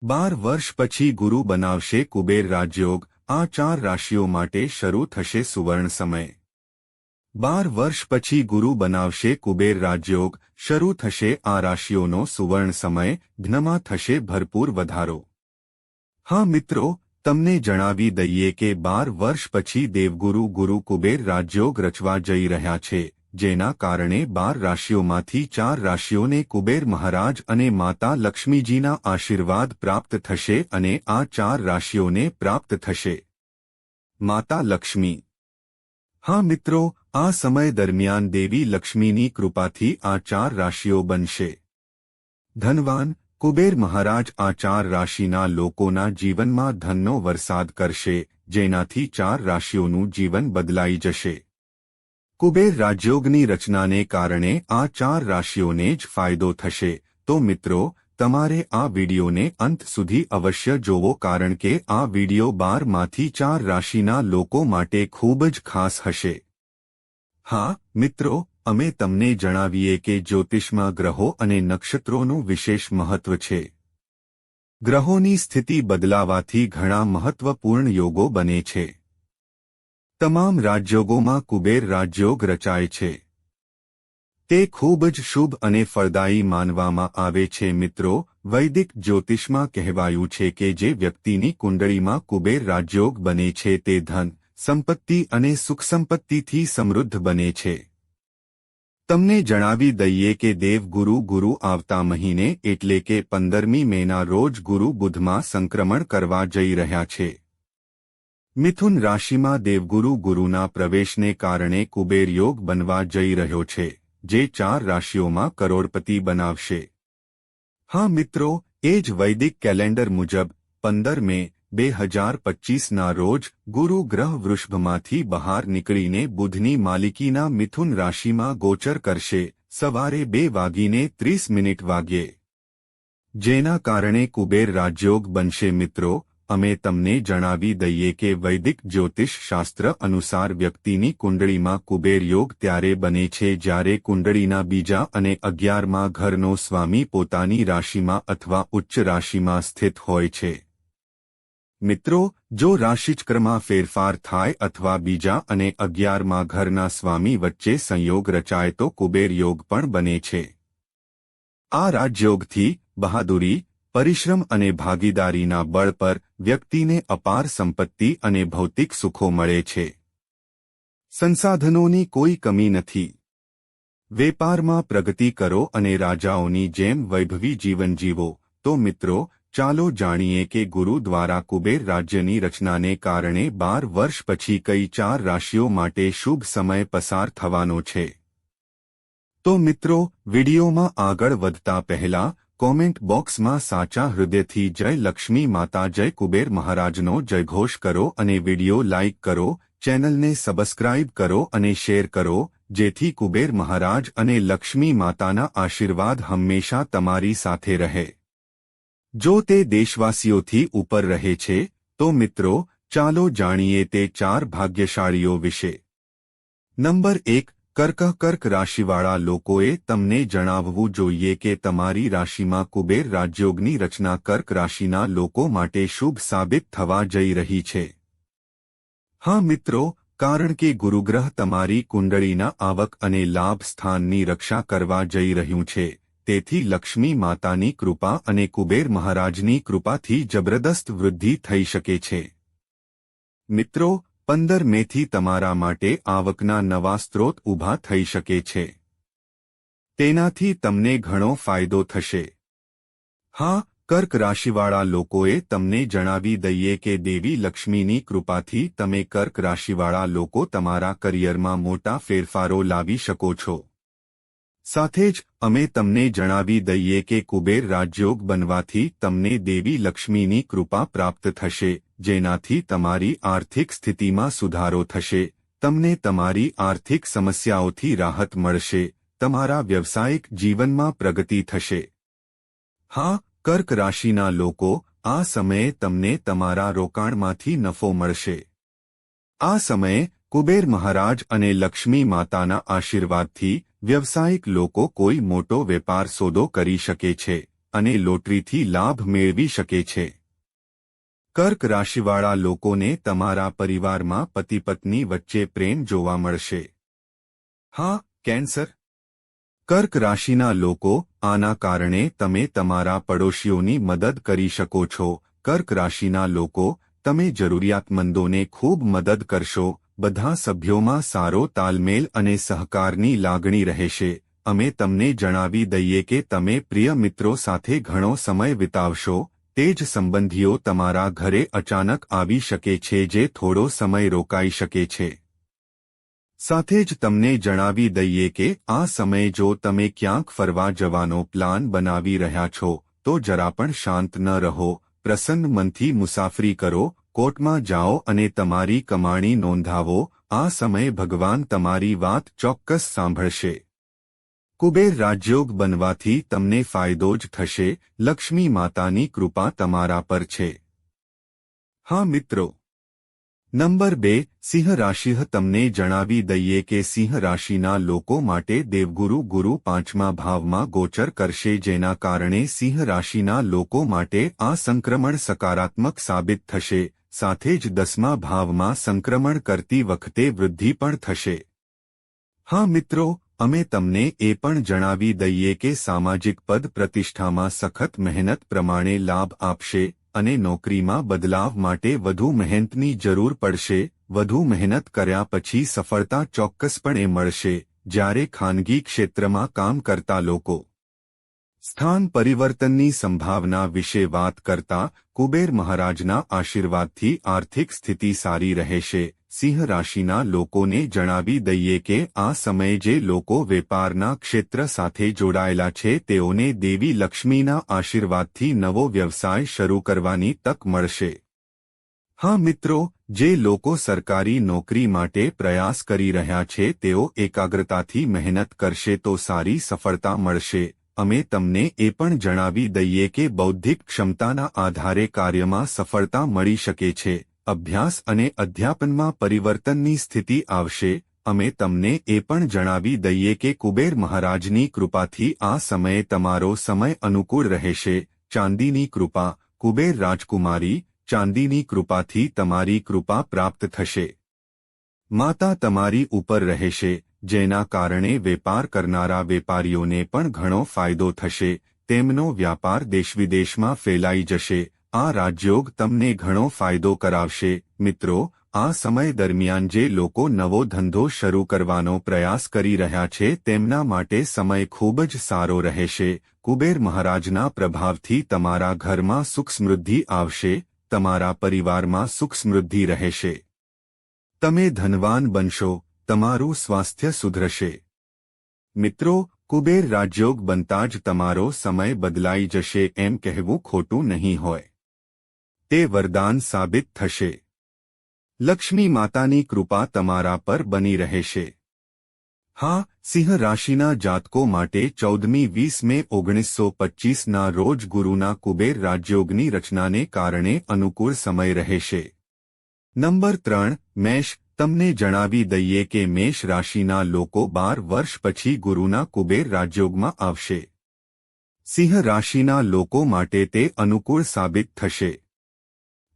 12 વર્ષ પછી ગુરુ બનાવશે કુબેર રાજયોગ। આ 4 રાશિઓ માટે શરૂ થશે સુવર્ણ સમય। 12 વર્ષ પછી ગુરુ બનાવશે કુબેર રાજયોગ, શરૂ થશે આ રાશિઓનો સુવર્ણ સમય, ધનમાં થશે ભરપૂર વધારો। હા મિત્રો, તમને જણાવી દઈએ કે 12 વર્ષ પછી દેવગુરુ ગુરુ કુબેર રાજયોગ રચવા જઈ રહ્યા છે, જેના કારણે 12 રાશિઓમાંથી 4 રાશિઓને કુબેર મહારાજ અને માતા લક્ષ્મીજીના આશીર્વાદ પ્રાપ્ત થશે અને આ 4 રાશિઓને પ્રાપ્ત થશે માતા લક્ષ્મી। હા મિત્રો, આ સમય દરમિયાન દેવી લક્ષ્મીની કૃપાથી આ 4 રાશિઓ બનશે ધનવાન। કુબેર મહારાજ આ 4 રાશિના લોકોના જીવનમાં ધનનો વરસાદ કરશે, જેનાથી 4 રાશિઓનું જીવન બદલાઈ જશે। કુબેર રાજયોગની રચનાને કારણે આ 4 રાશિઓને જ ફાયદો થશે। તો મિત્રો, તમારે આ વિડિયોને અંત સુધી અવશ્ય જોવો, કારણ કે આ વિડિયો 12 માંથી 4 રાશિના લોકો માટે ખૂબ જ ખાસ હશે। હા મિત્રો, અમે તમને જણાવીએ કે જ્યોતિષમાં ગ્રહો અને નક્ષત્રોનું વિશેષ મહત્વ છે। ગ્રહોની સ્થિતિ બદલાવાથી ઘણા મહત્વપૂર્ણ યોગો બને છે। તમામ રાજયોગોમાં કુબેર રાજયોગ રચાય છે। તે ખૂબ જ શુભ અને ફળદાયી માનવામાં આવે છે। મિત્રો, વૈદિક જ્યોતિષમાં કહેવાયું છે કે જે વ્યક્તિની કુંડળીમાં કુબેર રાજયોગ બને છે તે ધન, સંપત્તિ અને સુખ સંપત્તિથી સમૃદ્ધ બને છે। તમને જણાવી દઈએ કે દેવગુરુ ગુરુ આવતા મહિને એટલે કે 15મી મેના રોજ ગુરુ બુધમાં સંક્રમણ કરવા જઈ રહ્યા છે। મિથુન રાશિમાં દેવગુરુ ગુરુના પ્રવેશને કારણે કુબેર યોગ બનવા જઈ રહ્યો છે, જે 4 રાશિઓમાં કરોડપતિ બનાવશે। હા મિત્રો, એ જ વૈદિક કેલેન્ડર મુજબ 15 મે 2025ના રોજ ગુરુ ગ્રહ વૃષભમાંથી બહાર નીકળીને બુધની માલિકીના મિથુન રાશિમાં ગોચર કરશે સવારે 2:30 વાગ્યે, જેના કારણે કુબેર રાજયોગ બનશે। મિત્રો, અમે તમને જણાવી દઈએ કે વૈદિક જ્યોતિષ શાસ્ત્ર અનુસાર વ્યક્તિની કુંડળીમાં કુબેર યોગ ત્યારે બને છે જ્યારે કુંડળીના બીજા અને 11મા ઘરનો સ્વામી પોતાની રાશિમાં અથવા ઉચ્ચ રાશિમાં સ્થિત હોય છે। મિત્રો, જો રાશિચક્રમાં ફેરફાર થાય અથવા બીજા અને 11મા ઘરના સ્વામી વચ્ચે સંયોગ રચાય તો કુબેર યોગ પણ બને છે। આ રાજયોગથી બહાદુરી, પરિશ્રમ અને ભાગીદારીના બળ પર વ્યક્તિને અપાર સંપત્તિ અને ભૌતિક સુખો મળે છે। સંસાધનોની કોઈ કમી નથી। વેપારમાં પ્રગતિ કરો અને રાજાઓની જેમ વૈભવી જીવન જીવો। તો મિત્રો, ચાલો જાણીએ કે ગુરુ દ્વારા કુબેર રાજ્યની રચનાને કારણે 12 વર્ષ પછી કઈ 4 રાશિઓ માટે શુભ સમય પસાર થવાનો છે। તો મિત્રો, વિડીયોમાં આગળ વધતા પહેલા કોમેન્ટ બોક્સમાં સાચા હૃદયથી જય લક્ષ્મી માતા, જય કુબેર મહારાજનો જયઘોષ કરો અને વિડીયો લાઇક કરો, ચેનલને સબસ્ક્રાઇબ કરો અને શેર કરો, જેથી કુબેર મહારાજ અને લક્ષ્મી માતાના આશીર્વાદ હંમેશા તમારી સાથે રહે। જો તે દેશવાસીઓથી ઉપર રહે છે, તો મિત્રો, ચાલો જાણીએ તે 4 ભાગ્યશાળીઓ વિશે। નંબર 1, કર્ક રાશિવાળા લોકોએ તમને જણાવવું જોઈએ કે તમારી રાશિમાં કુબેર રાજયોગની રચના કર્ક રાશિના લોકો માટે શુભ સાબિત થવા જઈ રહી છે। હા મિત્રો, કારણ કે ગુરુગ્રહ તમારી કુંડળીના આવક અને લાભ સ્થાનની રક્ષા કરવા જઈ રહ્યું છે, તેથી લક્ષ્મી માતાની કૃપા અને કુબેર મહારાજની કૃપાથી જબરદસ્ત વૃદ્ધિ થઈ શકે છે। મિત્રો, 15 મેથી તમારા માટે આવકના નવા સ્ત્રોત ઊભા થઈ શકે છે। તેનાથી તમને ઘણો ફાયદો થશે। હા, કર્ક રાશિવાળા લોકોએ તમને જણાવી દઈએ કે દેવી લક્ષ્મીની કૃપાથી તમે કર્ક રાશિવાળા લોકો તમારા કરિયરમાં મોટા ફેરફારો લાવી શકો છો। સાથે જ અમે તમને જણાવી દઈએ કે કુબેર રાજયોગ બનવાથી તમને દેવી લક્ષ્મીની કૃપા પ્રાપ્ત થશે, જેનાથી તમારી આર્થિક સ્થિતિમાં સુધારો થશે, તમને તમારી આર્થિક સમસ્યાઓથી રાહત મળશે, તમારા વ્યવસાયિક જીવનમાં પ્રગતિ થશે। હા, કર્ક રાશિના લોકો, આ સમયે તમને તમારા રોકાણમાંથી નફો મળશે। આ સમયે કુબેર મહારાજ અને લક્ષ્મી માતાના આશીર્વાદથી વ્યવસાયિક લોકો કોઈ મોટો વેપાર સોદો કરી શકે છે, અને લોટરીથી લાભ મેળવી શકે છે. કર્ક રાશિવાળા લોકોને તમારા પરિવારમાં પતિ-પત્ની વચ્ચે પ્રેમ જોવા મળશે. હા, કેન્સર. કર્ક રાશિના લોકો, આના કારણે તમે તમારા પડોશીઓની મદદ કરી શકો છો. કર્ક રાશિના લોકો, તમે જરૂરિયાતમંદોને ખૂબ મદદ કરશો. બધા સભ્યોમાં સારો તાલમેલ અને સહકારની લાગણી રહેશે. અમે તમને જણાવી દઈએ કે તમે પ્રિય મિત્રો સાથે ઘણો સમય વિતાવશો. તે જ સંબંધીઓ તમારા ઘરે અચાનક આવી શકે છે જે થોડો સમય રોકાઈ શકે છે. સાથે જ તમને જણાવી દઈએ કે આ સમયે જો તમે ક્યાંક ફરવા જવાનો પ્લાન બનાવી રહ્યા છો તો જરા પણ શાંત ન રહો. પ્રસન્ન મનથી મુસાફરી કરો. કોર્ટમાં જાઓ અને તમારી કમાણી નોંધાવો. આ સમયે ભગવાન તમારી વાત ચોક્કસ સાંભળશે. કુબેર રાજયોગ બનવાથી તમને ફાયદો જ થશે. લક્ષ્મી માતાની કૃપા તમારા પર છે. હા મિત્રો. નંબર 2, સિંહ રાશિ. તમને જણાવી દઈએ કે સિંહ રાશિના લોકો માટે દેવગુરુ ગુરુ 5મા ભાવમાં ગોચર કરશે જેના કારણે સિંહ રાશિના લોકો માટે આ સંક્રમણ સકારાત્મક સાબિત થશે. સાથે જ 10મા ભાવમાં સંક્રમણ કરતી વખતે વૃદ્ધિ પણ થશે. હા મિત્રો, અમે તમને એ પણ જણાવી દઈએ કે સામાજિક પદ પ્રતિષ્ઠામાં સખત મહેનત પ્રમાણે લાભ આપશે અને નોકરીમાં બદલાવ માટે વધુ મહેનતની જરૂર પડશે. વધુ મહેનત કર્યા પછી સફળતા ચોક્કસપણે મળશે. જ્યારે ખાનગી ક્ષેત્રમાં કામ કરતા લોકો સ્થાન પરિવર્તનની સંભાવના વિશે વાત કરતા કુબેર મહારાજના આશીર્વાદથી આર્થિક સ્થિતિ સારી રહેશે. સિંહ રાશિના લોકોને જણાવી દઈએ કે આ સમયે જે લોકો વેપારના ક્ષેત્ર સાથે જોડાયેલા છે તેઓને દેવી લક્ષ્મીના આશીર્વાદથી નવો વ્યવસાય શરૂ કરવાની તક મળશે. હા મિત્રો, જે લોકો સરકારી નોકરી માટે પ્રયાસ કરી રહ્યા છે તેઓ એકાગ્રતાથી મહેનત કરશે તો સારી સફળતા મળશે. અમે તમને એ પણ જણાવી દઈએ કે બૌદ્ધિક ક્ષમતાના આધારે કાર્યમાં સફળતા મળી શકે છે. અભ્યાસ અને અધ્યાપનમાં પરિવર્તનની સ્થિતિ આવશે. અમે તમને એ પણ જણાવી દઈએ કે કુબેર મહારાજની કૃપાથી આ સમયે તમારો સમય અનુકૂળ રહેશે. ચાંદીની કૃપા. કુબેર રાજકુમારી, ચાંદીની કૃપાથી તમારી કૃપા પ્રાપ્ત થશે. માતા તમારી ઉપર રહેશે, જેના કારણે વેપાર કરનારા વેપારીઓને પણ ઘણો ફાયદો થશે. તેમનો વ્યાપાર દેશવિદેશમાં ફેલાઈ જશે. આ રાજયોગ તમને ઘણો ફાયદો કરાવશે. મિત્રો, આ સમય દરમિયાન જે લોકો નવો ધંધો શરૂ કરવાનો પ્રયાસ કરી રહ્યા છે તેમના માટે સમય ખૂબ જ સારો રહેશે. કુબેર મહારાજના પ્રભાવથી તમારા ઘરમાં સુખ સમૃદ્ધિ આવશે. તમારા પરિવારમાં સુખ સમૃદ્ધિ રહેશે. તમે ધનવાન બનશો. તમારું સ્વાસ્થ્ય સુધરશે. મિત્રો, કુબેર રાજયોગ બનતા જ તમારો સમય બદલાઈ જશે એમ કહેવું ખોટું નહીં હોય. તે વરદાન સાબિત થશે. લક્ષ્મી માતાની કૃપા તમારા પર બની રહેશે. હા, સિંહ રાશિના જાતકો માટે 14મી 20 મે 1925ના રોજ ગુરુના કુબેર રાજયોગની રચનાને કારણે અનુકૂળ સમય રહેશે. નંબર 3, મેષ. તમને જણાવી દઈએ કે મેષ રાશિના લોકો 12 વર્ષ પછી ગુરુના કુબેર રાજયોગમાં આવશે. સિંહ રાશિના લોકો માટે તે અનુકૂળ સાબિત થશે.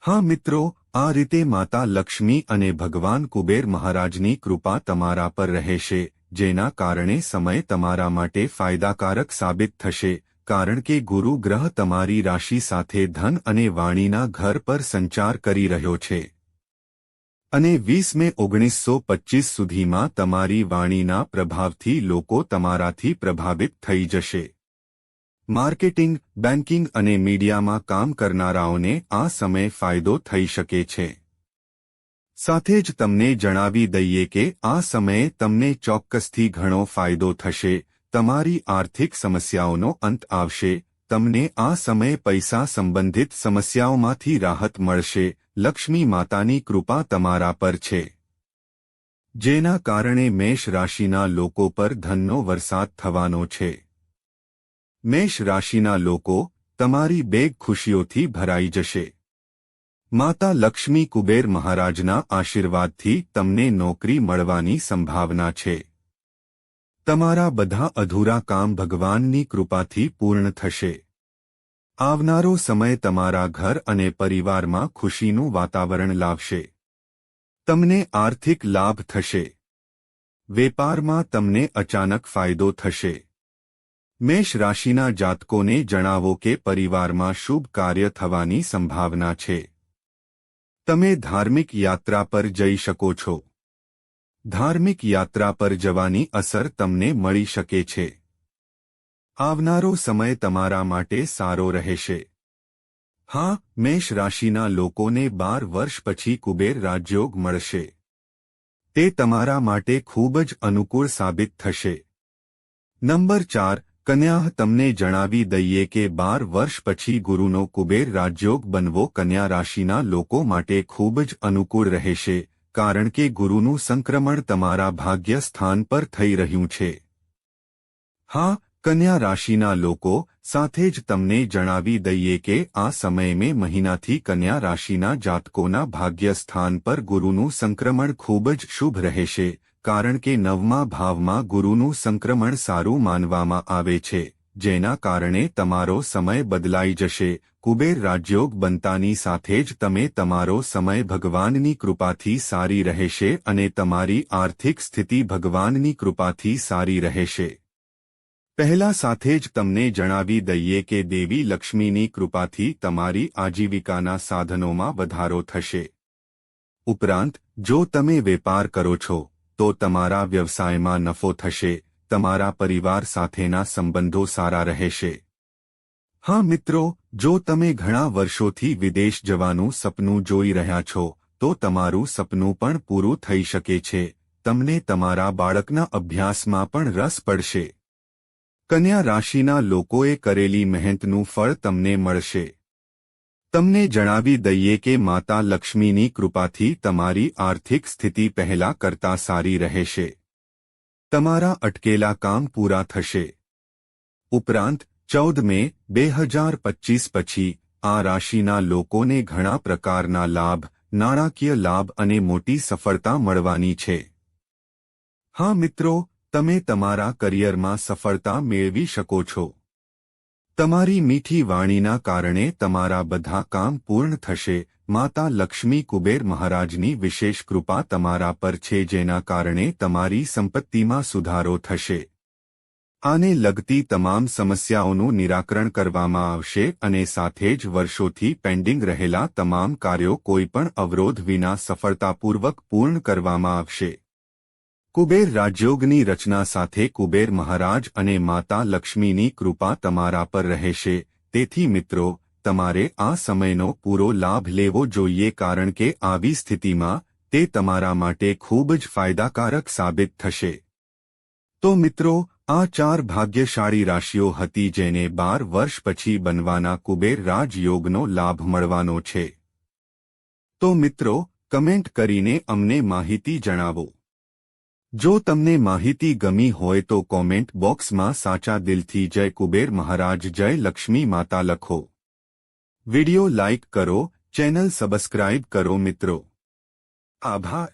હા મિત્રો, આ રીતે માતા લક્ષ્મી અને ભગવાન કુબેર મહારાજની કૃપા તમારા પર રહેશે, જેના કારણે સમય તમારા માટે ફાયદાકારક સાબિત થશે. કારણ કે ગુરુ ગ્રહ તમારી રાશિ સાથે ધન અને વાણીના ઘર પર સંચાર કરી રહ્યો છે. અને 20 મે 1925 સુધીમાં તમારી વાણીના પ્રભાવથી લોકો તમારાથી પ્રભાવિત થઈ જશે. માર્કેટિંગ, બેન્કિંગ અને મીડિયામાં કામ કરનારાઓને આ સમયે ફાયદો થઈ શકે છે. સાથે જ તમને જણાવી દઈએ કે આ સમયે તમને ચોક્કસથી ઘણો ફાયદો થશે. તમારી આર્થિક સમસ્યાઓનો અંત આવશે. તમને આ સમયે પૈસા સંબંધિત સમસ્યાઓમાંથી રાહત મળશે. લક્ષ્મી માતાની કૃપા તમારા પર છે, જેના કારણે મેષ રાશિના લોકો પર ધનનો વરસાદ થવાનો છે. મેષ રાશિના લોકો, તમારી બેગ ખુશીઓથી ભરાઈ જશે. માતા લક્ષ્મી કુબેર મહારાજના આશીર્વાદથી તમને નોકરી મળવાની સંભાવના છે. તમારા બધા અધૂરા કામ ભગવાનની કૃપાથી પૂર્ણ થશે. આવનારો સમય તમારા ઘર અને પરિવારમાં ખુશીનું વાતાવરણ લાવશે. તમને આર્થિક લાભ થશે. વેપારમાં તમને અચાનક ફાયદો થશે. મેષ રાશિના જાતકોને જણાવો કે પરિવારમાં શુભ કાર્ય થવાની સંભાવના છે. તમે ધાર્મિક યાત્રા પર જઈ શકો છો. ધાર્મિક યાત્રા પર જવાની અસર તમને મળી શકે છે. આવનારો સમય તમારા માટે સારો રહેશે. હા, મેષ રાશિના લોકોને 12 વર્ષ પછી કુબેર રાજયોગ મળશે. તે તમારા માટે ખૂબ જ અનુકૂળ સાબિત થશે. નંબર 4, કન્યા. તમને જણાવી દઈએ કે 12 વર્ષ પછી ગુરુનો કુબેર રાજયોગ બનવો કન્યા રાશિના લોકો માટે ખૂબ જ અનુકૂળ રહેશે, કારણ કે ગુરુનું સંક્રમણ તમારા ભાગ્ય સ્થાન પર થઈ રહ્યું છે. હા, કન્યા રાશિના લોકો, સાથે જ તમને જણાવી દઈએ કે આ સમયે મહિનાથી કન્યા રાશિના જાતકોના ભાગ્ય સ્થાન પર ગુરુનું સંક્રમણ ખૂબ જ શુભ રહેશે, કારણ કે 9મા ભાવમાં ગુરુનું સંક્રમણ સારું માનવામાં આવે છે, જેના કારણે તમારો સમય બદલાઈ જશે. કુબેર રાજયોગ બનતાની સાથે જ તમારો સમય ભગવાનની કૃપાથી સારી રહેશે અને તમારી આર્થિક સ્થિતિ ભગવાનની કૃપાથી સારી રહેશે. પહેલા સાથે જ તમને જણાવી દઈએ કે દેવી લક્ષ્મીની કૃપાથી તમારી આજીવિકાના સાધનોમાં વધારો થશે. ઉપરાંત, જો તમે વેપાર કરો છો, તો તમારા વ્યવસાયમાં નફો થશે. તમારા પરિવાર સાથેના સંબંધો સારા રહેશે. હા મિત્રો, જો તમે ઘણા વર્ષોથી વિદેશ જવાનું સપનું જોઈ રહ્યા છો, તો તમારું સપનું પણ પૂરું થઈ શકે છે. તમને તમારા બાળકના અભ્યાસમાં પણ રસ પડશે. કન્યા રાશિના લોકોએ કરેલી મહેનતનું ફળ તમને મળશે. તમને જણાવી દઈએ કે માતા લક્ષ્મીની કૃપાથી તમારી આર્થિક સ્થિતિ પહેલા કરતાં સારી રહેશે. તમારા અટકેલા કામ પૂરા થશે. ઉપરાંત 14 મે 2025 પછી આ રાશિના લોકોને ઘણા પ્રકારના લાભ, નાણાકીય લાભ અને મોટી સફળતા મળવાની છે. હા મિત્રો, તમે તમારા કરિયરમાં સફળતા મેળવી શકો છો. તમારી મીઠી વાણીના કારણે તમારા બધા કામ પૂર્ણ થશે. માતા લક્ષ્મી કુબેર મહારાજની વિશેષ કૃપા તમારા પર છે, જેના કારણે તમારી સંપત્તિમાં સુધારો થશે. આને લગતી તમામ સમસ્યાઓનું નિરાકરણ કરવામાં આવશે અને સાથે જ વર્ષોથી પેન્ડિંગ રહેલા તમામ કાર્યો કોઈપણ અવરોધ વિના સફળતાપૂર્વક પૂર્ણ કરવામાં આવશે. કુબેર રાજયોગની રચના સાથે કુબેર મહારાજ અને માતા લક્ષ્મીની કૃપા તમારા પર રહેશે. તેથી મિત્રો, તમારે આ સમયનો પૂરો લાભ લેવો જોઈએ, કારણ કે આવી સ્થિતિમાં તે તમારા માટે ખૂબ જ ફાયદાકારક સાબિત થશે. તો મિત્રો, આ 4 ભાગ્યશાળી રાશિઓ હતી જેને 12 વર્ષ પછી બનવાના કુબેર રાજયોગનો લાભ મળવાનો છે. તો મિત્રો, કમેન્ટ કરીને અમને માહિતી જણાવો. જો તમને માહિતી ગમી હોય તો કોમેન્ટ બોક્સમાં સાચા દિલથી જય કુબેર મહારાજ, જય લક્ષ્મી માતા લખો. વિડિયો લાઇક કરો, ચેનલ સબસ્ક્રાઇબ કરો મિત્રો. આભાર.